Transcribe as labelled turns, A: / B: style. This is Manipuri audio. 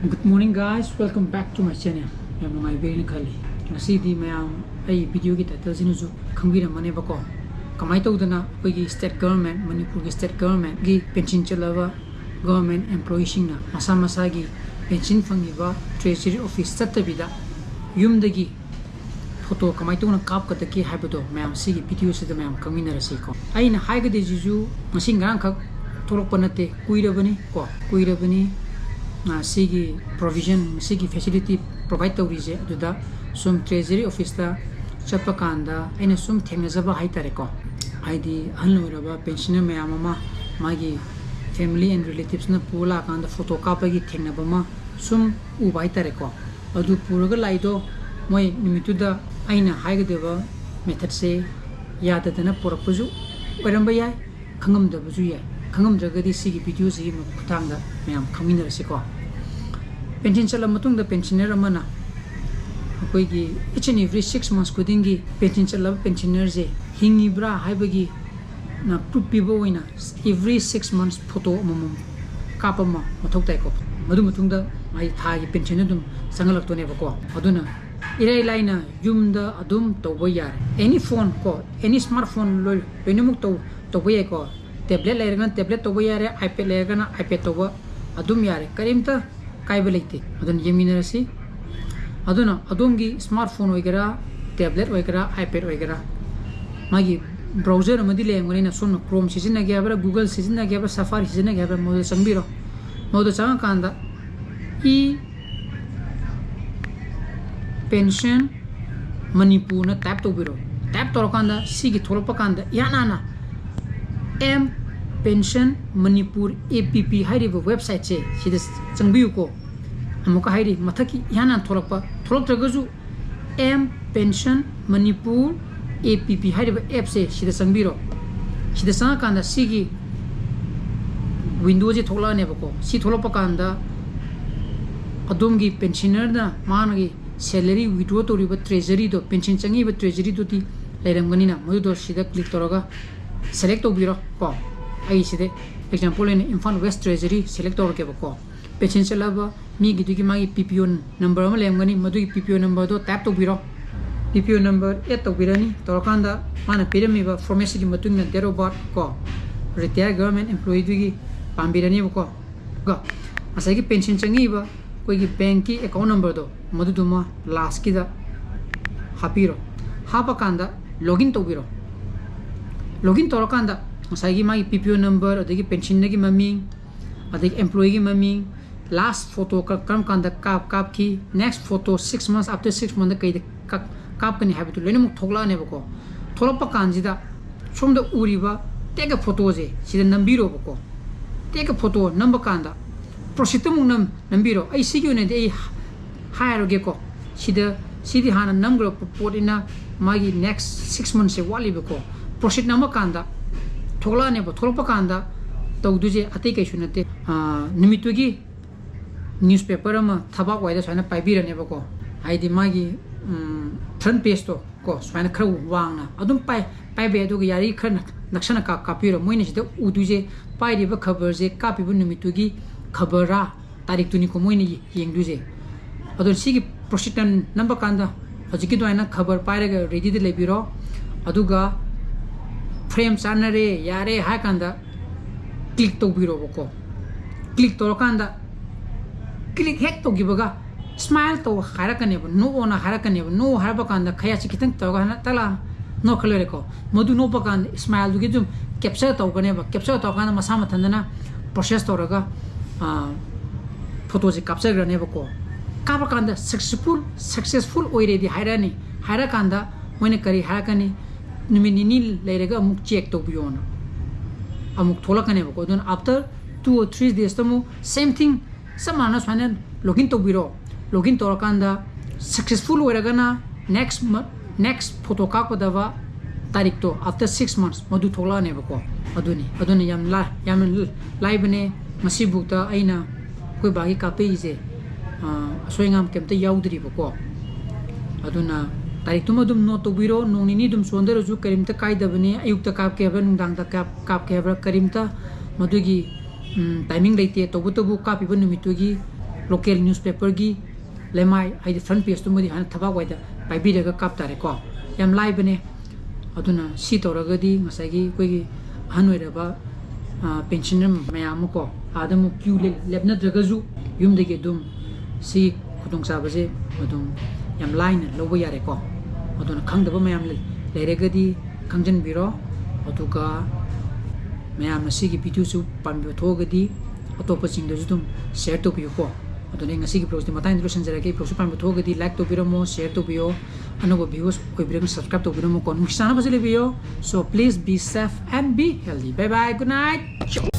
A: Good morning guys, welcome back to my channel. Yam ngai be ni khali. Ngasi di mayam ai video ki title sinu ju khambira mane bako. Kamai tawdana koigi state government, Manipur ki state government gi pension chalaba government employee singna masa masa gi pension fangiba treasury office chatabida yumdagi photo kamai tawna kap ka taki habado mayam sigi video se da mayam kamina rasi ko. Aina haiga de juju ngasi ngang khak tholok panate kuirabani ko kuirabani sigi provision sigi facility provide tawrise aduda sum treasury office ta chapakanda aina sum thengazaba haitare ko aidi anloraba pensioner mayamama magi family and relatives na pula kanda photo kapagi thengnabama sum ubai tare ko adu puraga laido moi nimituda aina haigadeba method se yadadana porakpuju oiramba yai khangam dabuju yai khangam jagadi sigi video sigi khutangda mayam khaminara siko pension chala matung da pensioner amana akoigi each and every 6 months kudingi pension chala pensioner je hingibra haibagi na pupibo oina every 6 months photo amam kapama mathok tai ko madu matung da mai thagi pensioner dum sangalak to ne bako aduna irai laina yumda adum tawba yar any phone ko any smartphone lol loinamuk to boy ko tablet lairgan tablet to boy yare ipad lairgan ipad to ba adum yare karimta kaiba leite adun yeminarasi aduna adumgi smartphone oigara tablet oigara ipad oigara magi browser amadi lengoni na sonna chrome sizina gyabra google sizina gyabra safari sizina gyabra modo sangbiro modo changa kanda e pension manipur na tap to biro tap to kanda sigi tholopa kanda yanana m pension manipur app hairiba website che sida changbiu ko amuka hairi mathaki yana tholakpa tholoktragaju m pension manipur app hairiba app se sida changbiro sida sanga kanda sigi windows je thola ne bako si tholopa kanda adumgi pensioner na managi salary withdraw to riba treasury do pension changi ba treasury do ti leramgani na modu do sida click toraga select to biro ko ai side example in Imphal West Treasury select or ke bako pension chalaba mi gitu ki magi PPO number ma lemgani madu PPO number do tap to biro PPO number et to birani torkanda mana pirami ba formation ki matung na dero bot ko retired government employee gi pambirani bako ga asai ki pension changi ba koi ki bank ki account number do madu duma last ki da hapiro hapa kanda login to biro login torkanda masai mai PPO number adagi pension gi maming adagi employee gi maming last photo kam kanda kap ki next photo 6 months after 6 months kai kap kani habitu lene muk thogla ne bako tholopa kanjida somda uriba tega photo je sida nambiro bako tega photo number kanda prositamu nambiro ai sigyo ne ai hire ge ko sidi hana number report ina magi next 6 months se wali bako prosit number kanda thogla ne ba tholopa kanda tawduje atei kai sunate nimitugi newspaper ama thaba waida saina paibira ne ba ko haidi magi front page to ko saina khra wangna adum pai be du yari khana nakshana ka kapiro moine sida uduje pai ri ba khabar je kapi bu nimitugi khabara tarik tuni ko moine yengduje adon sigi prostitution number kanda hojiki do aina khabar paire ga ready de lebiro aduga frame sanare yare ha kanda click to biro bako click to kanda click hek to gibaga smile to harakane no ona harakane no harba kanda khaya chi kitang to ga tala no khalere ko modu no pakan smile du gijum capture to gane ba capture to kana masama thandana process to raga photo ji capture gane bako kaba kanda successful oiredi haira kanda moine kari harakani nimini leirega amuk check to biona amuk tholakane bako don after 2 or 3 days tamu same thing samana swana login to biro login to kanda successful oiragana next photo ka ko dava tarik to after 6 months modu tholane bako aduni yam live ne masibukta aina koi bagi ka pe je soingam kemte yaudri bako aduna tarik tuma dum no to biro no ni dum sondero ju karimta kai dabani ayukta kap ke ba nungdang ta kap ke ba karimta madugi timing leite to bu kapi ba numitugi local newspaper gi lemai ai front page tu mudi han thaba waida pai bi daga kap tare ko yam live ne aduna si toraga di ngasai gi koi gi hanoi ba pensioner mayam ko adam queue lebna daga ju yum de ge dum si khudong sa baje adum yam line lobo yare ko aduna khangdaba mayam le ga di khangjan biro aduga mayam si gi video su pambi thoga di atopa sing de dum share to bi ko aduna ngasi gi post mata introduction jara ge post pambi thoga di like to biro mo share to bio anogo viewers koi biro subscribe to biro mo kon musana basile bio so please be safe and be healthy bye bye good night